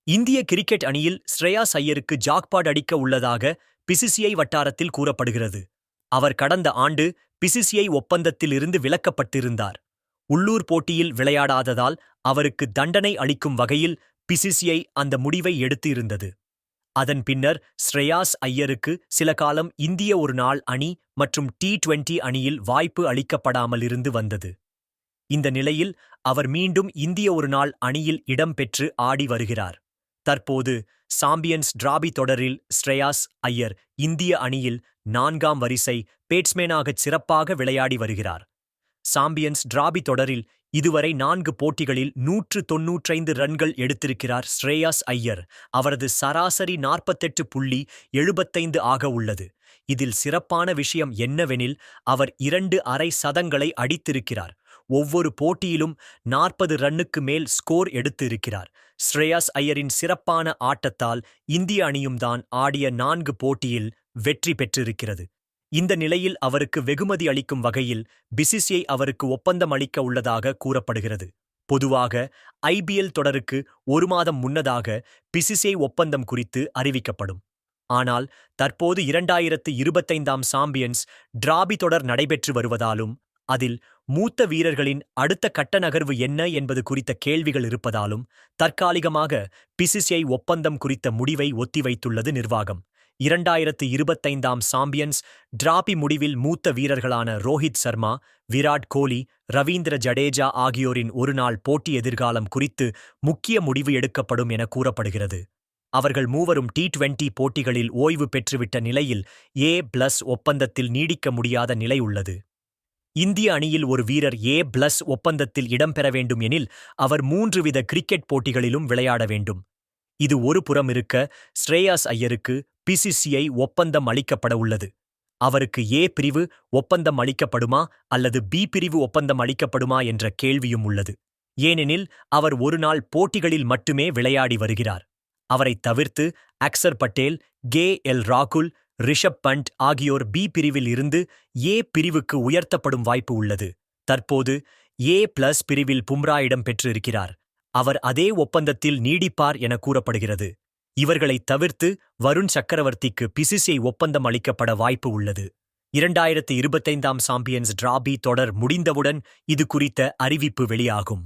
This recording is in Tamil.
இந்திய கிரிக்கெட் அணியில் ஸ்ரேயாஸ் ஐயருக்கு ஜாக்பாட் அடிக்க உள்ளதாக பிசிசிஐ வட்டாரத்தில் கூறப்படுகிறது. அவர் கடந்த ஆண்டு பிசிசிஐ ஒப்பந்தத்தில் இருந்து விலக்கப்பட்டிருந்தார். உள்ளூர் போட்டியில் விளையாடாததால் அவருக்கு தண்டனை அளிக்கும் வகையில் பிசிசிஐ அந்த முடிவை எடுத்து இருந்தது. அதன் பின்னர் ஸ்ரேயாஸ் ஐயருக்கு சில காலம் இந்திய ஒருநாள் அணி மற்றும் T20 அணியில் வாய்ப்பு அளிக்கப்படாமல் இருந்து வந்தது. இந்த நிலையில் அவர் மீண்டும் இந்திய ஒருநாள் அணியில் இடம்பெற்று ஆடி வருகிறார். தற்போது சாம்பியன்ஸ் டிராபி தொடரில் ஸ்ரேயாஸ் ஐயர் இந்திய அணியில் 4ஆம் வரிசை பேட்ஸ்மேனாகச் சிறப்பாக விளையாடி வருகிறார். சாம்பியன்ஸ் டிராபி தொடரில் இதுவரை 4 போட்டிகளில் 195 ரன்கள் எடுத்திருக்கிறார் ஸ்ரேயாஸ் ஐயர். அவரது சராசரி 48.75 ஆக உள்ளது. இதில் சிறப்பான விஷயம் என்னவெனில் அவர் 2 அரை சதங்களை அடித்திருக்கிறார். ஒவ்வொரு போட்டியிலும் 40 ரன்னுக்கு மேல் ஸ்கோர் எடுத்து இருக்கிறார். ஸ்ரேயாஸ் ஐயரின் சிறப்பான ஆட்டத்தால் இந்திய அணியும் தான் ஆடிய 4 போட்டியில் வெற்றி பெற்றிருக்கிறது. இந்த நிலையில் அவருக்கு வெகுமதி அளிக்கும் வகையில் பிசிசிஐ அவருக்கு ஒப்பந்தம் அளிக்க உள்ளதாக கூறப்படுகிறது. பொதுவாக IPL தொடருக்கு 1 மாதம் முன்னதாக பிசிசிஐ ஒப்பந்தம் குறித்து அறிவிக்கப்படும். ஆனால் தற்போது 2025ஆம் சாம்பியன்ஸ் டிராபி தொடர் நடைபெற்று வருவதாலும் அதில் மூத்த வீரர்களின் அடுத்த கட்ட நகர்வு என்ன என்பது குறித்த கேள்விகள் இருப்பதாலும் தற்காலிகமாக பிசிசிஐ ஒப்பந்தம் குறித்த முடிவை ஒத்திவைத்துள்ளது நிர்வாகம். 2025ஆம் சாம்பியன்ஸ் டிராபி முடிவில் மூத்த வீரர்களான ரோஹித் சர்மா, விராட் கோலி, ரவீந்திர ஜடேஜா ஆகியோரின் ஒருநாள் போட்டி எதிர்காலம் குறித்து முக்கிய முடிவு எடுக்கப்படும் என கூறப்படுகிறது. அவர்கள் மூவரும் T20 போட்டிகளில் ஓய்வு பெற்றுவிட்ட நிலையில் A+ ஒப்பந்தத்தில் நீடிக்க முடியாத நிலை உள்ளது. இந்திய அணியில் ஒரு வீரர் A+ ஒப்பந்தத்தில் இடம்பெற வேண்டும் எனில் அவர் 3 வித கிரிக்கெட் போட்டிகளிலும் விளையாட வேண்டும். இது ஒரு புறம் இருக்க, ஸ்ரேயாஸ் ஐயருக்கு பிசிசிஐ ஒப்பந்தம் அளிக்கப்பட உள்ளது. அவருக்கு A பிரிவு ஒப்பந்தம் அளிக்கப்படுமா அல்லது B பிரிவு ஒப்பந்தம் அளிக்கப்படுமா என்ற கேள்வியும் உள்ளது. ஏனெனில் அவர் ஒருநாள் போட்டிகளில் மட்டுமே விளையாடி வருகிறார். அவரைத் தவிர்த்து அக்சர் பட்டேல், KL ராகுல், ரிஷப் பண்ட் ஆகியோர் B பிரிவில் இருந்து A பிரிவுக்கு உயர்த்தப்படும் வாய்ப்பு உள்ளது. தற்போது A+ பிரிவில் பும்ரா இடம் பெற்றிருக்கிறார். அவர் அதே ஒப்பந்தத்தில் நீடிப்பார் என கூறப்படுகிறது. இவர்களைத் தவிர்த்து வருண் சக்கரவர்த்திக்கு பிசிசிஐ ஒப்பந்தம் அளிக்கப்பட வாய்ப்பு உள்ளது. 2025ஆம் சாம்பியன்ஸ் டிராபி தொடர் முடிந்தவுடன் இது குறித்த அறிவிப்பு வெளியாகும்.